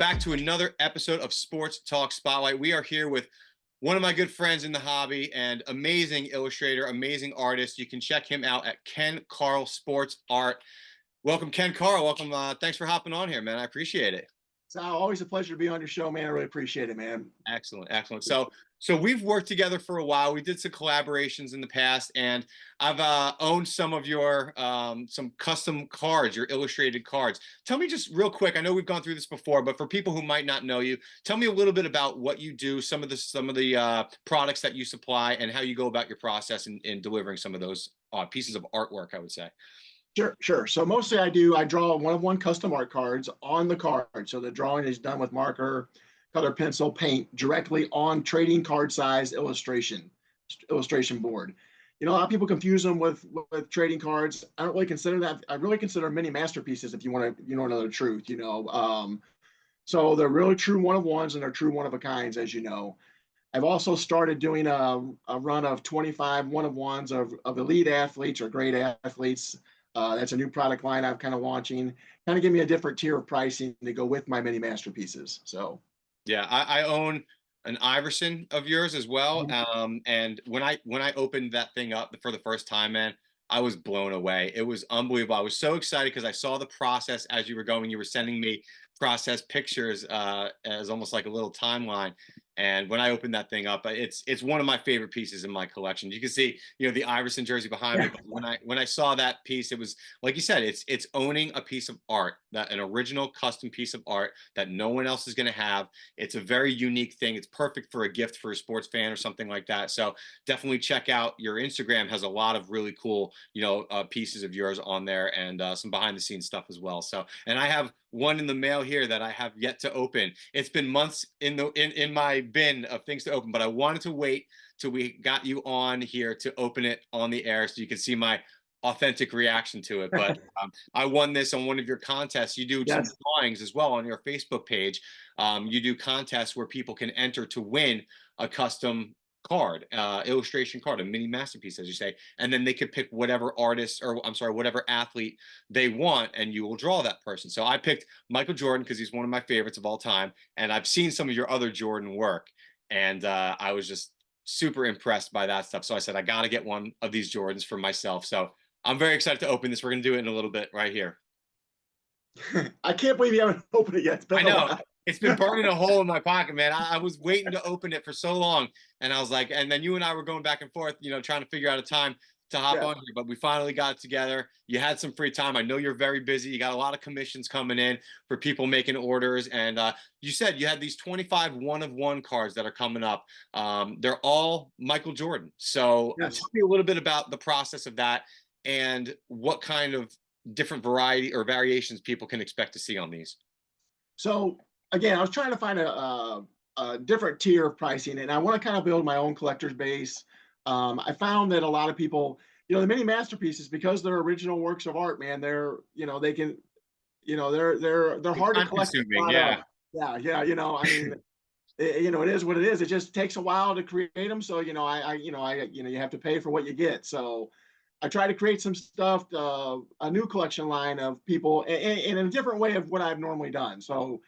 back to another episode of Sports Talk Spotlight. We are here with one of my good friends in the hobby and amazing illustrator, amazing artist. You can check him out at Karl Sports Art. Welcome, Karl. Welcome. Thanks for hopping on here, man. I appreciate it. It's always a pleasure to be on your show, man. I really appreciate it, man. Excellent, excellent. So we've worked together for a while. We did some collaborations in the past, and I've owned some of your some custom cards, your illustrated cards. Tell me just real quick. I know we've gone through this before, but for people who might not know you, tell me a little bit about what you do, some of the products that you supply, and how you go about your process in delivering some of those pieces of artwork, I would say. Sure. So mostly I draw one-of-one custom art cards on the card. So the drawing is done with marker, color pencil, paint directly on trading card size illustration board. You know, a lot of people confuse them with trading cards. I don't really consider that. I really consider mini masterpieces if you want to know the truth, So they're really true one-of-ones and they're true one-of-a-kinds, as you know. I've also started doing a run of 25 one-of-ones of elite athletes or great athletes. That's a new product line I'm kind of launching. Kind of give me a different tier of pricing to go with my mini masterpieces. So, yeah, I own an Iverson of yours as well. And when I opened that thing up for the first time, man, I was blown away. It was unbelievable. I was so excited because I saw the process as you were going. You were sending me process pictures as almost like a little timeline. And when I opened that thing up, it's one of my favorite pieces in my collection. You can see, the Iverson jersey behind me. But when I saw that piece, it was like you said, it's owning a piece of art, that an original custom piece of art that no one else is going to have. It's a very unique thing. It's perfect for a gift for a sports fan or something like that. So definitely check out your Instagram. Has a lot of really cool, pieces of yours on there, and some behind the scenes stuff as well. So, and I have one in the mail here that I have yet to open. It's been months in my bin of things to open, but I wanted to wait till we got you on here to open it on the air so you can see my authentic reaction to it. But I won this on one of your contests. You do some drawings as well on your Facebook page. You do contests where people can enter to win a custom card, illustration card, a mini masterpiece, as you say, and then they could pick whatever artist, or I'm sorry, whatever athlete they want, and you will draw that person. So I picked Michael Jordan because he's one of my favorites of all time, and I've seen some of your other Jordan work, and I was just super impressed by that stuff. So I said I got to get one of these Jordans for myself. So I'm very excited to open this. We're gonna do it in a little bit right here. I can't believe you haven't opened it yet. It's been I know. It's been burning a hole in my pocket, man. I was waiting to open it for so long. And I was like, and then you and I were going back and forth, trying to figure out a time to hop on here. But we finally got it together. You had some free time. I know you're very busy. You got a lot of commissions coming in for people making orders. And you said you had these 25 one-of-one cards that are coming up. They're all Michael Jordan. So tell me a little bit about the process of that and what kind of different variety or variations people can expect to see on these. So again, I was trying to find a different tier of pricing, and I want to kind of build my own collector's base. I found that a lot of people, the mini masterpieces, because they're original works of art, man, they're hard to collect. Yeah. I mean, it is what it is. It just takes a while to create them. So, you have to pay for what you get. So I try to create some stuff, a new collection line of people in a different way of what I've normally done. So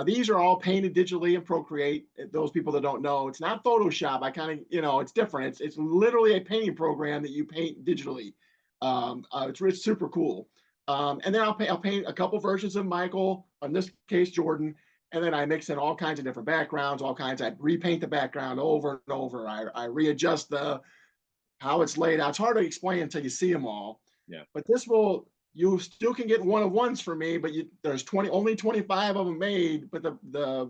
these are all painted digitally in Procreate. Those people that don't know, it's not Photoshop. I kind of, it's different. It's literally a painting program that you paint digitally. It's super cool. And then I'll paint a couple versions of Michael, in this case Jordan, and then I mix in all kinds of different backgrounds, I repaint the background over and over. I readjust how it's laid out. It's hard to explain until you see them all. Yeah. But you still can get one-of-ones for me, but there's only 25 of them made, but the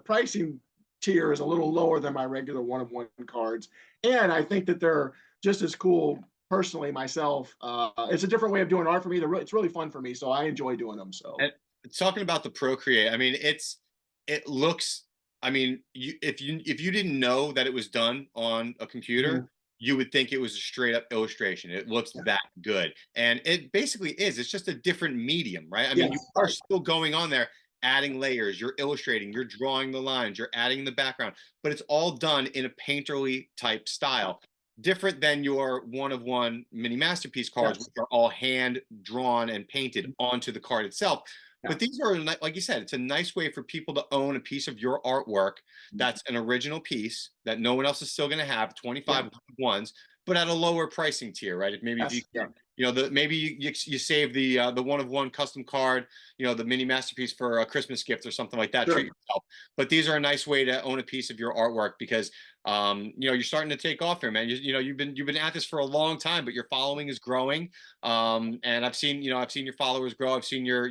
pricing tier is a little lower than my regular one-of-one cards. And I think that they're just as cool personally myself. It's a different way of doing art for me. It's really fun for me, so I enjoy doing them. So, and talking about the Procreate, I mean, it looks, I mean, if you didn't know that it was done on a computer, you would think it was a straight up illustration. It looks that good. And it basically is. It's just a different medium, right? I mean, you are still going on there, adding layers, you're illustrating, you're drawing the lines, you're adding the background, but it's all done in a painterly type style. Different than your one-of-one mini masterpiece cards, which are all hand drawn and painted onto the card itself. Yeah. but these are like you said, it's a nice way for people to own a piece of your artwork that's an original piece that no one else is still going to have, Yeah. 25 ones, but at a lower pricing tier, right? Maybe if you Yes. Yeah. maybe you save the one of one custom card, the mini masterpiece for a Christmas gift or something like that. Treat Sure. yourself. But these are a nice way to own a piece of your artwork because you're starting to take off here, man. You've been at this for a long time, but your following is growing. And I've seen your followers grow. I've seen your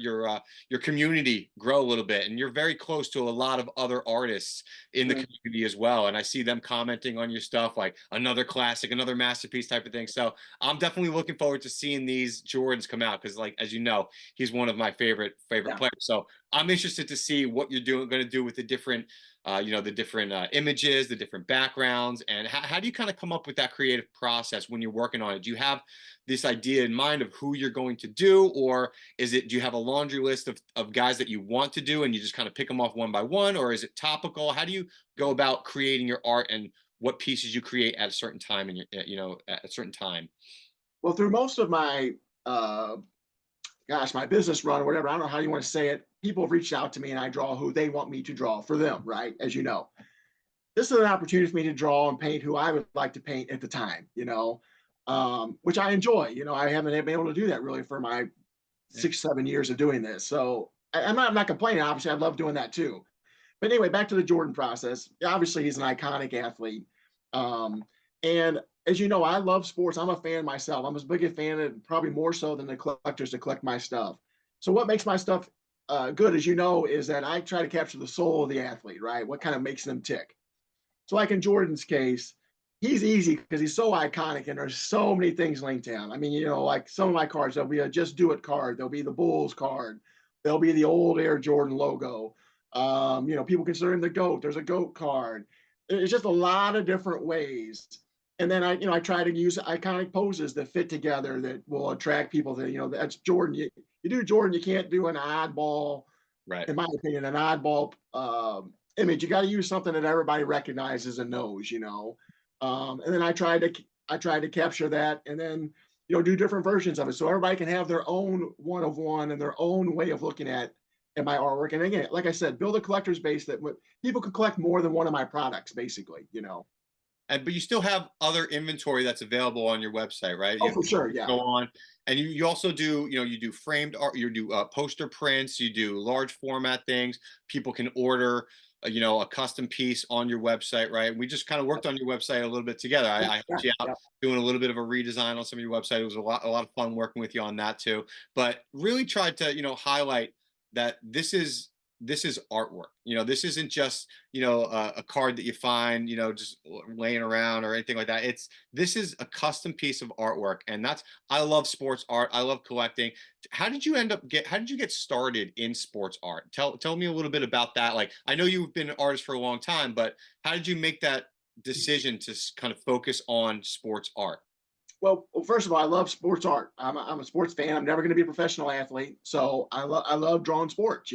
community grow a little bit, and you're very close to a lot of other artists in the Sure. community as well. And I see them commenting on your stuff, like another classic, another masterpiece type of thing. So I'm definitely looking forward to seeing these Jordans come out because, like as you know, he's one of my favorite Yeah. players. So I'm interested to see what you're going to do with the different the different images, the different backgrounds, and how do you kind of come up with that creative process when you're working on it? Do you have this idea in mind of who you're going to do, or do you have a laundry list of guys that you want to do and you just kind of pick them off one by one, or is it topical? How do you go about creating your art and what pieces you create at a certain time and at a certain time? Well, through most of my my business run or whatever, I don't know how you want to say it. People have reached out to me and I draw who they want me to draw for them, right? As you know, this is an opportunity for me to draw and paint who I would like to paint at the time, which I enjoy. I haven't been able to do that really for my Yeah. 6, 7 years of doing this. So I'm not complaining. Obviously, I love doing that too. But anyway, back to the Jordan process. Obviously, he's an iconic athlete. Um, and as you know, I love sports. I'm a fan myself. I'm as big a fan of probably more so than the collectors that collect my stuff. So what makes my stuff good, as you know, is that I try to capture the soul of the athlete, right? What kind of makes them tick. So like in Jordan's case, he's easy because he's so iconic and there's so many things linked to him. I mean, like some of my cards, there'll be a Just Do It card, there'll be the Bulls card, there'll be the old Air Jordan logo. People consider him the GOAT. There's a GOAT card. It's just a lot of different ways. And then I try to use iconic poses that fit together that will attract people to, that's Jordan. You do Jordan, you can't do an oddball, Right. in my opinion, an oddball image. You got to use something that everybody recognizes and knows, and then I tried to capture that, and then do different versions of it, so everybody can have their own one of one and their own way of looking at my artwork. And again, like I said, build a collector's base that people could collect more than one of my products, basically. But you still have other inventory that's available on your website, right? Oh, You for sure, yeah. go on, and you also do, you do framed art, you do poster prints, you do large format things. People can order, a custom piece on your website, right? We just kind of worked on your website a little bit together. I Yeah, helped you out yeah. doing a little bit of a redesign on some of your website. It was a lot of fun working with you on that too. But really tried to, highlight that this is artwork. This isn't just a card that you find just laying around or anything like that. This is a custom piece of artwork, and I love sports art. I love collecting. How did you get started in sports art? Tell me a little bit about that. Like, I know you've been an artist for a long time, but how did you make that decision to kind of focus on sports art? Well, first of all, I love sports art. I'm a sports fan. I'm never going to be a professional athlete, so I love drawing sports.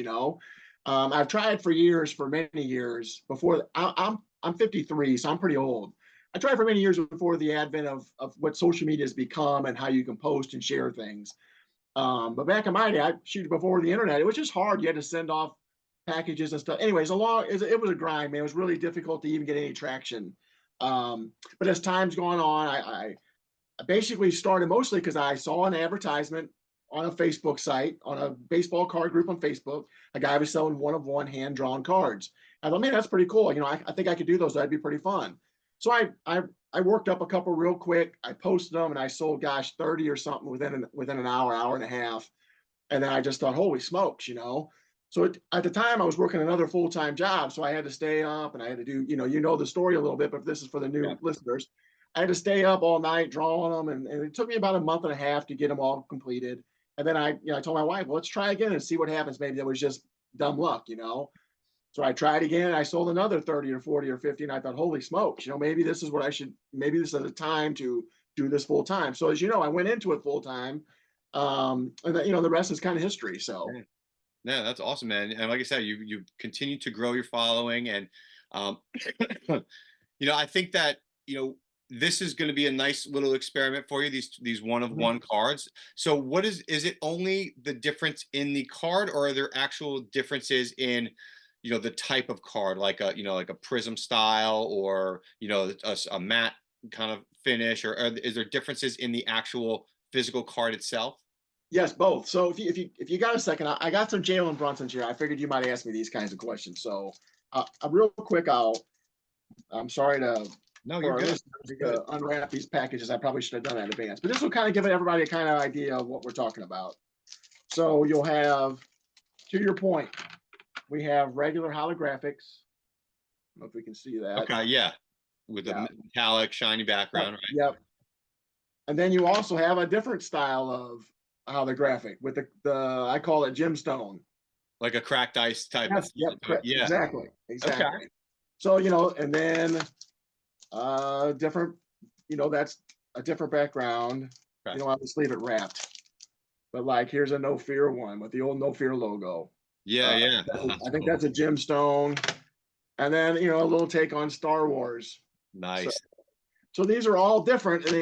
I've tried for years, for many years before. I'm 53, so I'm pretty old. I tried for many years before the advent of what social media has become and how you can post and share things. But back in my day, before the internet, it was just hard. You had to send off packages and stuff. Anyways, it was a grind, man. It was really difficult to even get any traction. But as time's gone on, I basically started mostly because I saw an advertisement on a Facebook site, on a baseball card group on Facebook. A guy was selling one of one hand drawn cards. I thought, man, that's pretty cool. I think I could do those. That'd be pretty fun. So I worked up a couple real quick. I posted them and I sold, gosh, 30 or something within an hour and a half. And then I just thought, holy smokes. So at the time I was working another full-time job, so I had to stay up and I had to do, the story a little bit, but this is for the Yeah. new listeners. I had to stay up all night drawing them, and it took me about a month and a half to get them all completed. And then I told my wife, well, let's try again and see what happens. Maybe that was just dumb luck. So I tried again. And I sold another 30 or 40 or 50, and I thought, holy smokes, maybe this is what I should. Maybe this is the time to do this full time. So as you know, I went into it full time, and the rest is kind of history. So. Yeah. Yeah, that's awesome, man. And like I said, you continue to grow your following, and um, I think that this is going to be a nice little experiment for you. These one of Mhm. one cards. So what is it only the difference in the card, or are there actual differences in, the type of card, like like a prism style, or a matte kind of finish, or is there differences in the actual physical card itself? Yes, both. So if you got a second, I got some Jalen Brunsons here. I figured you might ask me these kinds of questions. So real quick, I'm sorry to No, for you're our good. listeners You're to good. unwrap these packages. I probably should have done that in advance, but this will kind of give everybody a kind of idea of what we're talking about. So you'll have, to your point, we have regular holographics. I don't know if we can see that. Okay, yeah, with a Yeah. metallic shiny Yep. background, right? Yep. And then you also have a different style of holographic with the I call it gemstone. Like a cracked ice type of Yes. feel Yep. to it. Correct. Yeah. Exactly. Okay. Exactly. So and then different. That's a different background. Okay. I'll just leave it wrapped. But like, here's a No Fear one with the old No Fear logo. Yeah, Uh, yeah. Oh, that's I think cool. that's a gemstone. And then a little take on Star Wars. So Nice. so these are all different. And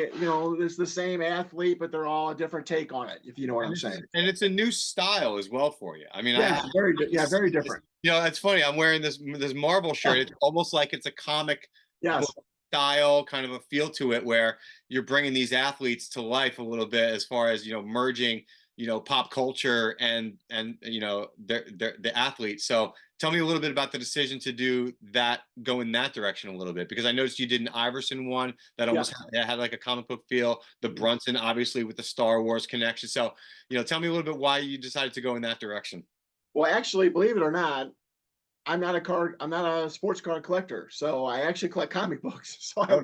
it's the same athlete, but they're all a different take on it. If you know what I'm saying. And it's a new style as well for you. I mean, I Yeah, very it's, different. it's funny. I'm wearing this Marvel shirt. It's almost like it's a comic Yes. book style kind of a feel to it, where you're bringing these athletes to life a little bit, as far as merging pop culture and the athletes. So tell me a little bit about the decision to do that, go in that direction a little bit, because I noticed you did an Iverson one that almost Yes. had like a comic book feel. The Brunson, obviously, with the Star Wars connection. So tell me a little bit why you decided to go in that direction. Well, actually, believe it or not, I'm not a sports card collector. So I actually collect comic books. So Oh,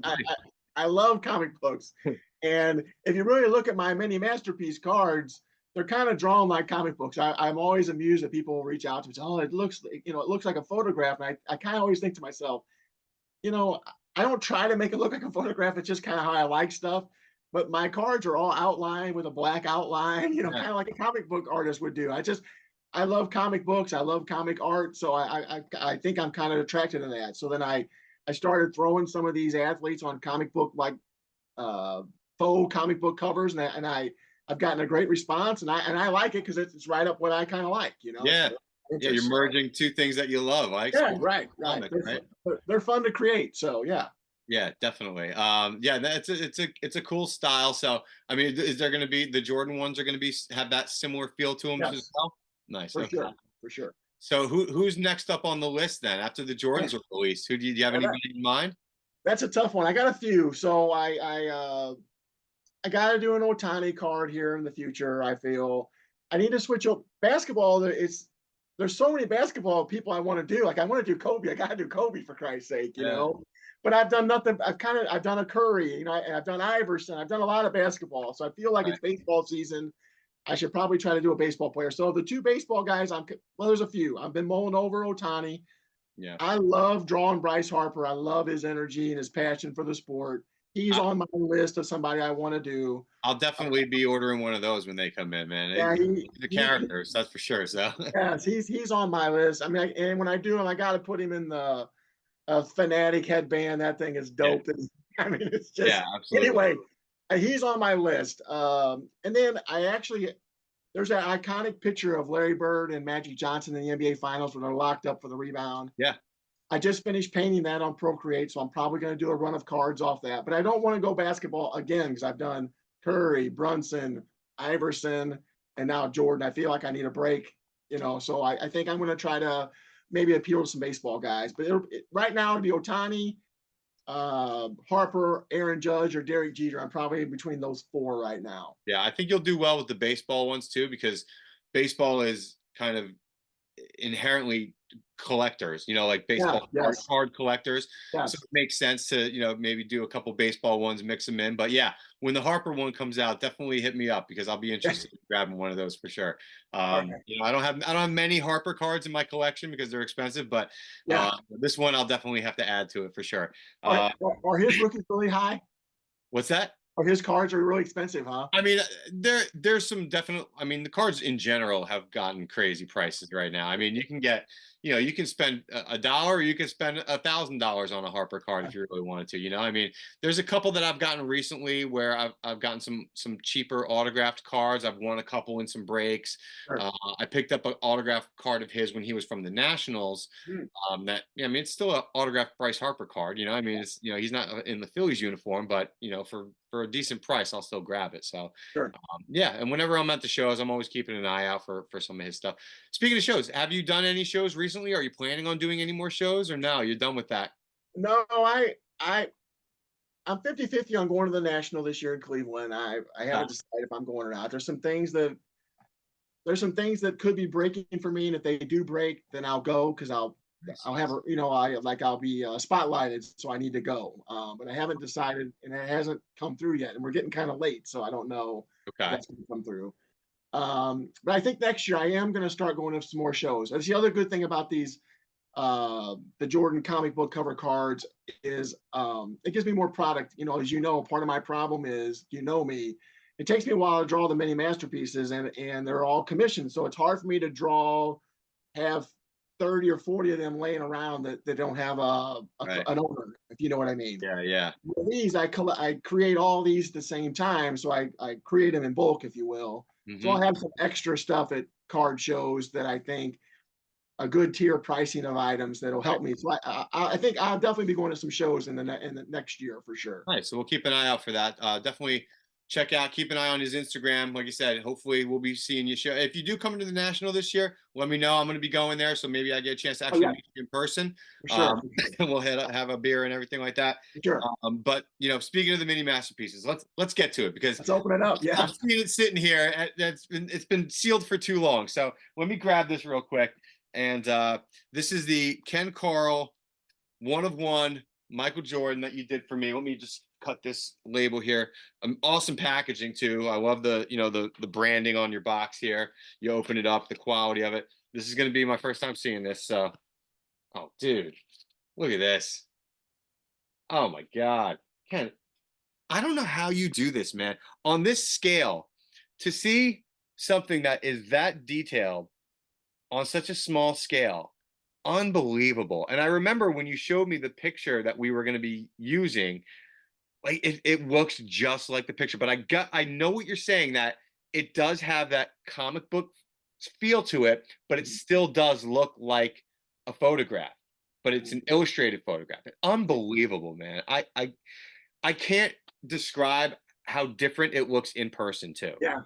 I love comic books. nice. And if you really look at my mini masterpiece cards, they're kind of drawn like comic books. I'm always amused that people reach out to me and say, "Oh, it looks like a photograph." And I kind of always think to myself, you know, I don't try to make it look like a photograph. It's just kind of how I like stuff. But my cards are all outlined with a black outline, Yeah. kind of like a comic book artist would do. I love comic books. I love comic art. So I think I'm kind of attracted to that. So then I started throwing some of these athletes on comic book, like uh, faux comic book covers, I've gotten a great response, and I like it because it's right up what I kind of like. It's Yeah. my Yeah, you're interest. So, merging two things that you love, like yeah, sports right, and right. comics, right? They're fun to create. So yeah. Yeah, definitely. Yeah, it's a cool style. So, I mean, is there going to be the Jordan ones are going to have that similar feel to them as Yes, well? Nice. for Okay. sure, for sure. So, who's next up on the list then after the Man, Jordans are released? Who do you have well, anybody in mind? that's a tough one. I got a few. So I got to do an Otani card here in the future. I feel I need to switch up basketball. There's so many basketball people I want to do. Like, I want to do Kobe. I got to do Kobe, for Christ's sake. Yeah. But I've done nothing. I've done a Curry. And I've done Iverson. I've done a lot of basketball. So I feel like it's baseball season. I should probably try to do a baseball player. So the two baseball guys, there's a few. I've been mulling over Otani. Yeah. I love drawing Bryce Harper. I love his energy and his passion for the sport. He's I, on my list of somebody I want to do. I'll definitely be ordering one of those when they come in, man. Yeah, The characters, that's for sure. So, yes, he's on my list. I mean, and when I do him, I got to put him in the Fanatic headband. That thing is yeah, dope. I mean, it's just yeah, absolutely. anyway. He's on my list. And then there's that iconic picture of Larry Bird and Magic Johnson in the NBA Finals when they're locked up for the rebound. Yeah. I just finished painting that on Procreate, so I'm probably going to do a run of cards off that. But I don't want to go basketball again because I've done Curry, Brunson, Iverson, and now Jordan. I feel like I need a break. So I think I'm going to try to maybe appeal to some baseball guys. But right now it'd be Otani, Harper, Aaron Judge, or Derek Jeter. I'm probably in between those four right now. Yeah, I think you'll do well with the baseball ones too, because baseball is kind of inherently collectors, like Yeah, baseball yes, card collectors. So yes. it makes sense to, maybe do a couple baseball ones, mix them in. But yeah, when the Harper one comes out, definitely hit me up because I'll be interested in grabbing one of those for sure. All right. I don't have many Harper cards in my collection because they're expensive, but Yeah. this one I'll definitely have to add to it for sure. Are, Uh, are his rookies really high? what's that? Oh, his cards are really expensive, huh? I mean, there's some definite. I mean, the cards in general have gotten crazy prices right now. I mean, you can get, you can spend a dollar, or you can spend $1,000 on a Harper card if you really wanted to. I mean, there's a couple that I've gotten recently where I've gotten some cheaper autographed cards. I've won a couple in some breaks. Sure. I picked up an autographed card of his when he was from the Nationals. Hmm. That yeah, I mean, it's still an autographed Bryce Harper card. I mean, it's he's not in the Phillies uniform, but for a decent price, I'll still grab it. So Sure. yeah, and whenever I'm at the shows, I'm always keeping an eye out for some of his stuff. Speaking of shows, have you done any shows recently? Are you planning on doing any more shows, or no? You're done with that? No, I'm 50-50 on going to the National this year in Cleveland. I Uh, haven't decided if I'm going or not. There's some things that could be breaking for me, and if they do break, then I'll go because I'll have a I'll be spotlighted, so I need to go. But I haven't decided, and it hasn't come through yet, and we're getting kind of late, so I don't know if okay. that's going to come through. But I think next year I am going to start going to some more shows. That's the other good thing about these the Jordan comic book cover cards is it gives me more product. As you know, part of my problem is me. It takes me a while to draw the mini masterpieces, and they're all commissioned, so it's hard for me to have 30 or 40 of them laying around that don't have Right. an owner, if you know what I mean. Yeah, yeah. With these, I create all these at the same time, so I create them in bulk, if you will. So Hmm. I'll have some extra stuff at card shows that I think a good tier pricing of items that'll help me. So I think I'll definitely be going to some shows in the next year for sure. Nice. So we'll keep an eye out for that. Definitely keep an eye on his Instagram. Like you said, hopefully we'll be seeing you show. If you do come to the National this year, let me know. I'm going to be going there, so maybe I get a chance to Oh actually yeah, meet you in person. for sure, for We'll have a beer and everything like that. sure. But speaking of the mini masterpieces, let's get to it because Let's open it up. Yeah. I've seen it sitting here. It's been sealed for too long. So let me grab this real quick. And this is the Ken Carl 1 of 1 Michael Jordan that you did for me. Let me just cut this label here. Awesome packaging too. I love the branding on your box here. You open it up, the quality of it. This is going to be my first time seeing this. So, oh, dude, look at this. Oh my God, Ken, I don't know how you do this, man. On this scale, to see something that is that detailed on such a small scale, unbelievable. And I remember when you showed me the picture that we were going to be using, like it looks just like the picture, but I know what you're saying, that it does have that comic book feel to it, but it still does look like a photograph, but it's an illustrated photograph. Unbelievable, man. I can't describe how different it looks in person too. Yeah.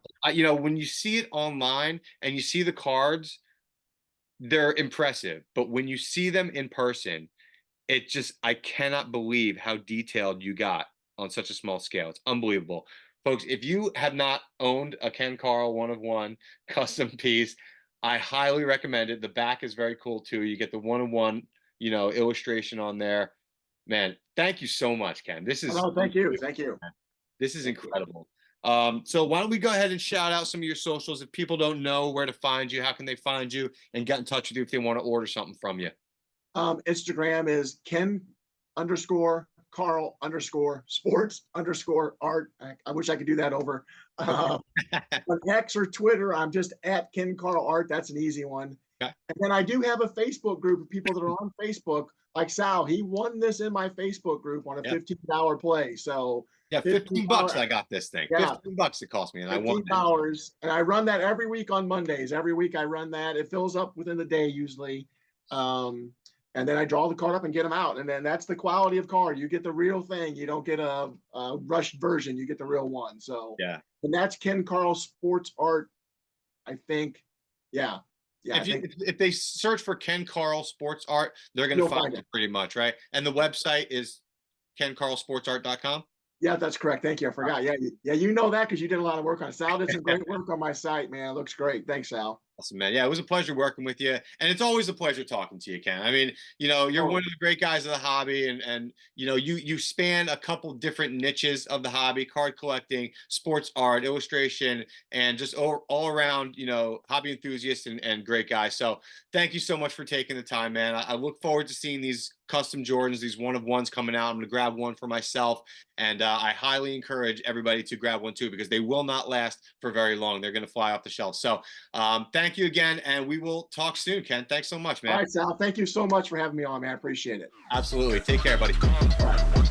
When you see it online and you see the cards, they're impressive, but when you see them in person, I cannot believe how detailed you got on such a small scale. It's unbelievable. Folks, if you have not owned a Ken Carl 1 of 1 custom piece, I highly recommend it. The back is very cool too. You get the 1 of 1, illustration on there. Man, thank you so much, Ken. Oh, no, thank you. Thank you. This is Thank you. incredible. So why don't we go ahead and shout out some of your socials? If people don't know where to find you, how can they find you and get in touch with you if they want to order something from you? Instagram is Ken_Carl_sports_art. I wish I could do that over. On X or Twitter, I'm just at Ken Carl Art. That's an easy one. Okay. And then I do have a Facebook group of people that are on Facebook, like Sal. He won this in my Facebook group on a Yep. $15 play. So Yeah, $15 I got this thing. Yeah. $15 it cost me, and I won it. $15. And I run that every week on Mondays. Every week I run that. It fills up within the day usually. And then I draw the card up and get them out. And then that's the quality of card. You get the real thing. You don't get a rushed version. You get the real one. So yeah. And that's Ken Karl Sports Art, I think. Yeah. Yeah. If they search for Ken Carl Sports Art, they're going to find it pretty much, right? And the website is kenkarlsportsart.com. Yeah, that's correct. Thank you. I forgot. Yeah, you know that because you did a lot of work on it. Sal did some great work on my site, man. It looks great. Thanks, Sal. Awesome, man. Yeah, it was a pleasure working with you, and it's always a pleasure talking to you, Ken. I mean, you know, you're one Oh, of the great guys of the hobby, and you know, you span a couple different niches of the hobby: card collecting, sports art, illustration, and just all around, you know, hobby enthusiast and great guy. So, thank you so much for taking the time, man. I look forward to seeing these custom Jordans, these one of ones coming out. I'm gonna grab one for myself, and I highly encourage everybody to grab one too because they will not last for very long. They're gonna fly off the shelf. So. Thank you again, and we will talk soon, Ken. Thanks so much, all man. right, Sal. Thank you so much for having me on, man. I appreciate it. Absolutely. Take care, buddy. All right.